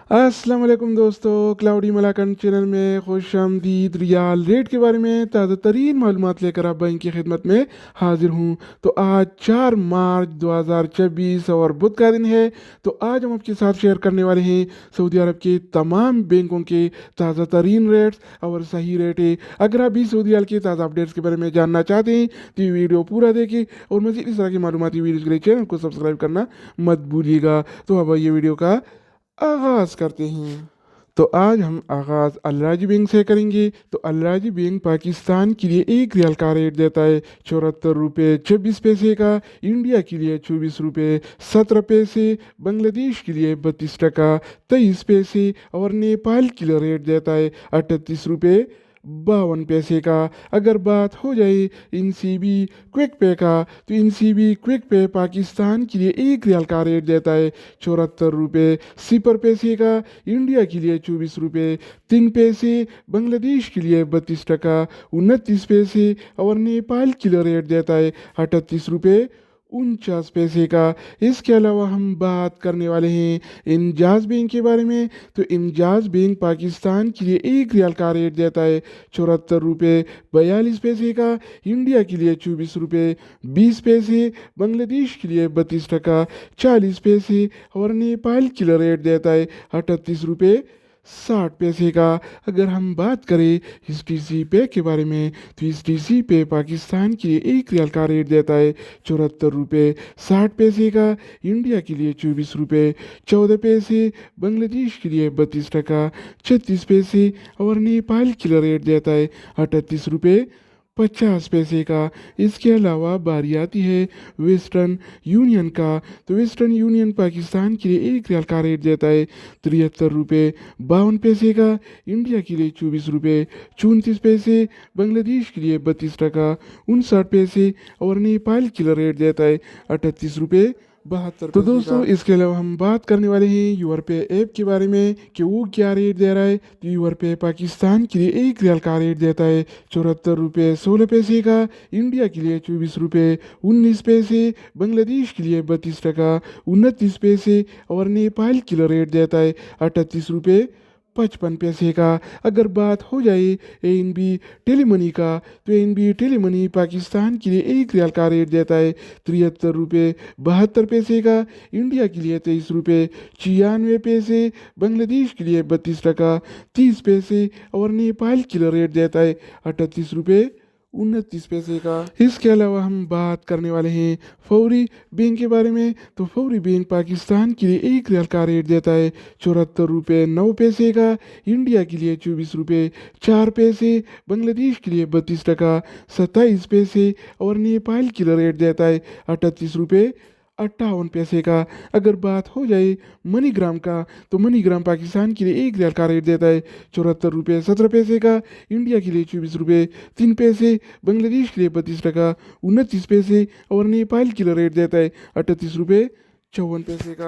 अस्सलाम वालेकुम दोस्तों, क्लाउडी मलाकन चैनल में खुश आमदीद। रियाल रेट के बारे में ताज़ा तरीन मालूमात लेकर आप बैंक की खिदमत में हाजिर हूँ। तो आज 4 मार्च 2024 और बुध का दिन है। तो आज हम आपके साथ शेयर करने वाले हैं सऊदी अरब के तमाम बैंकों के ताज़ा तरीन रेट्स और सही रेट है। अगर आप भी सऊदी अरब के ताज़ा अपडेट्स के बारे में जानना चाहते हैं तो ये वीडियो पूरा देखें और मज़ीद इस तरह की मालूमाती वीडियोज़ के लिए चैनल को सब्सक्राइब करना मत भूलिएगा। तो अब ये वीडियो का आगाज़ करते हैं। तो आज हम आगाज़ अलराजी बैंक से करेंगे। तो अलराजी बैंक पाकिस्तान के लिए 1 रियाल का रेट देता है 74 रुपये 26 पैसे का, इंडिया के लिए 24 रुपये 17 पैसे, बांग्लादेश के लिए 32 टका 23 पैसे और नेपाल के लिए रेट देता है 38 रुपये 52 पैसे का। अगर बात हो जाए इनसीबी क्विक पे का, तो इनसीबी क्विक पे पाकिस्तान के लिए 1 रियाल का रेट देता है 74 रुपये 0 पैसे का, इंडिया के लिए 24 रुपये 3 पैसे, बांग्लादेश के लिए 32 टका 29 पैसे और नेपाल के लिए रेट देता है 38 रुपये 49 पैसे का। इसके अलावा हम बात करने वाले हैं इंजाज बैंक के बारे में। तो इंजाज बैंक पाकिस्तान के लिए 1 रियाल का रेट देता है 74 रुपये 42 पैसे का, इंडिया के लिए 24 रुपये 20 पैसे, बांग्लादेश के लिए 32 टका 40 पैसे और नेपाल के लिए रेट देता है 38 रुपये 60 पैसे का। अगर हम बात करें इस टी पे के बारे में, तो इस टी पे पाकिस्तान के लिए 1 रियाल का रेट देता है 74 रुपये 60 पैसे का, इंडिया के लिए 24 रुपये 14 पैसे, बांग्लादेश के लिए 32 टका 36 पैसे और नेपाल के लिए रेट देता है 38 रुपये 50 पैसे का। इसके अलावा बारी आती है वेस्टर्न यूनियन का। तो वेस्टर्न यूनियन पाकिस्तान के लिए 1 रियाल का रेट देता है 73 रुपये 52 पैसे का, इंडिया के लिए 24 रुपये 34 पैसे, बांग्लादेश के लिए 32 टका 59 पैसे और नेपाल के लिए रेट देता है 38 रुपये 72 तो दोस्तों, इसके अलावा हम बात करने वाले हैं यूर पे ऐप के बारे में कि वो क्या रेट दे रहा है। तो यूर पे पाकिस्तान के लिए 1 रियाल का रेट देता है 74 रुपये 16 पैसे का, इंडिया के लिए 24 रुपये 19 पैसे, बांग्लादेश के लिए 32 टका 29 पैसे और नेपाल के लिए रेट देता है 38 रुपये 55 पैसे का। अगर बात हो जाए एनबी टेलीमनी का, तो एनबी टेलीमनी पाकिस्तान के लिए 1 रियाल का रेट देता है 73 रुपये 72 पैसे का, इंडिया के लिए 23 रुपये 96 पैसे, बांग्लादेश के लिए 32 टका 30 पैसे और नेपाल के लिए रेट देता है 38 रुपये 29 पैसे का। इसके अलावा हम बात करने वाले हैं फौरी बैंक के बारे में। तो फौरी बैंक पाकिस्तान के लिए 1 रियाल का रेट देता है 74 रुपये 9 पैसे का, इंडिया के लिए 24 रुपये 4 पैसे, बांग्लादेश के लिए 32 टका 27 पैसे और नेपाल के लिए रेट देता है 38 रुपये 58 पैसे का। अगर बात हो जाए मनीग्राम का, तो मनीग्राम पाकिस्तान के लिए 1 रियाल का रेट देता है 74 रुपये 17 पैसे का, इंडिया के लिए 24 रुपये 3 पैसे, बांग्लादेश के लिए 32 टका 29 पैसे और नेपाल के लिए रेट देता है 38 रुपये 54 पैसे का।